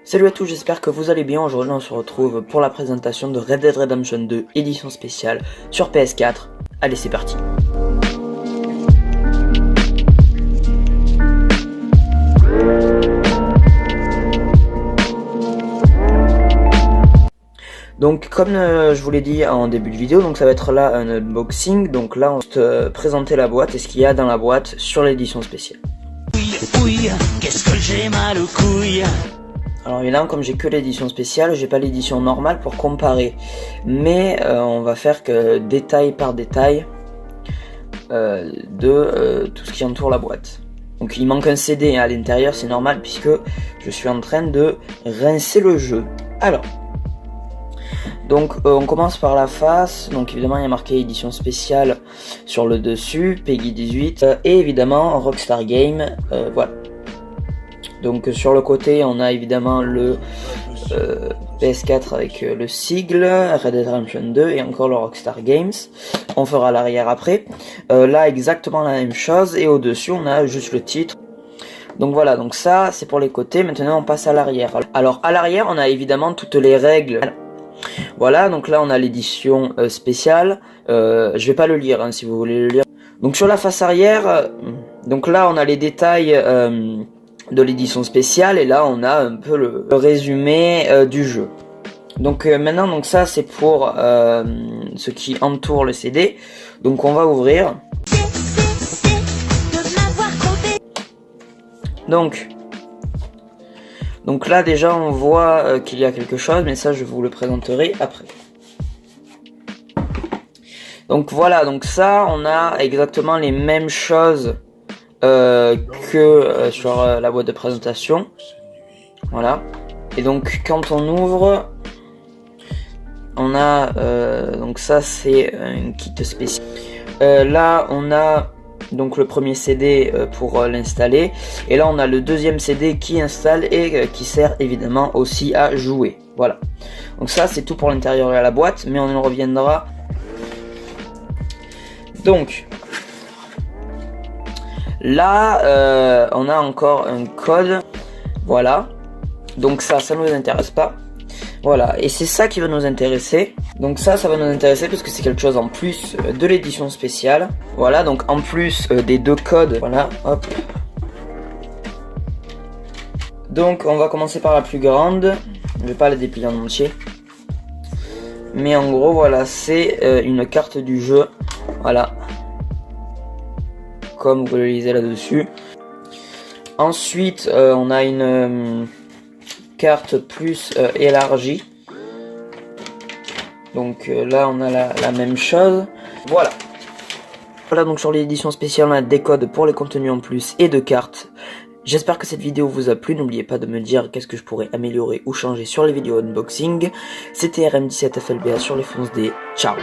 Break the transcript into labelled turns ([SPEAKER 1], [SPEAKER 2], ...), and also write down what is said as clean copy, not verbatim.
[SPEAKER 1] Salut à tous, j'espère que vous allez bien. Aujourd'hui on se retrouve pour la présentation de Red Dead Redemption 2 édition spéciale sur PS4. Allez, c'est parti. Donc comme je vous l'ai dit en début de vidéo, donc ça va être là un unboxing. Donc là on va te présenter la boîte et ce qu'il y a dans la boîte sur l'édition spéciale.
[SPEAKER 2] Oui, qu'est-ce que j'ai mal aux couilles.
[SPEAKER 1] Alors évidemment, comme j'ai que l'édition spéciale, j'ai pas l'édition normale pour comparer. Mais on va faire que détail par détail de tout ce qui entoure la boîte. Donc il manque un CD à l'intérieur, c'est normal puisque je suis en train de rincer le jeu. Alors, donc on commence par la face. Donc évidemment il y a marqué édition spéciale sur le dessus, Peggy 18 et évidemment Rockstar Games, voilà. Donc sur le côté on a évidemment le PS4 avec le sigle, Red Dead Redemption 2 et encore le Rockstar Games. On fera l'arrière après. Là exactement la même chose et au dessus on a juste le titre. Donc voilà, donc ça c'est pour les côtés. Maintenant on passe à l'arrière. Alors à l'arrière on a évidemment toutes les règles. Voilà, donc là on a l'édition spéciale. Je vais pas le lire hein, si vous voulez le lire. Donc sur la face arrière, donc là on a les détails de l'édition spéciale et là on a un peu le résumé du jeu. Donc maintenant donc ça c'est pour ce qui entoure le CD. Donc on va ouvrir. Donc là déjà on voit qu'il y a quelque chose, mais ça je vous le présenterai après. Donc voilà, donc ça on a exactement les mêmes choses que sur la boîte de présentation. Voilà. Et donc quand on ouvre, on a donc ça c'est un kit spécial. Là on a donc le premier CD pour l'installer, et là on a le deuxième CD qui installe et qui sert évidemment aussi à jouer. Voilà. Donc ça c'est tout pour l'intérieur et la boîte, mais on en reviendra. Donc là, on a encore un code, voilà. Donc ça nous intéresse pas. Voilà, et c'est ça qui va nous intéresser. Donc ça va nous intéresser parce que c'est quelque chose en plus de l'édition spéciale. Voilà, donc en plus des deux codes, voilà, hop. Donc on va commencer par la plus grande. Je vais pas la déplier en entier. Mais en gros, voilà, c'est une carte du jeu, voilà. Comme vous le lisez là-dessus. Ensuite, on a une carte plus élargie. Donc là, on a la même chose. Voilà. Voilà, donc sur l'édition spéciale, on a des codes pour les contenus en plus et de cartes. J'espère que cette vidéo vous a plu. N'oubliez pas de me dire qu'est-ce que je pourrais améliorer ou changer sur les vidéos unboxing. C'était RM17FLBA sur les Fonce D. Ciao.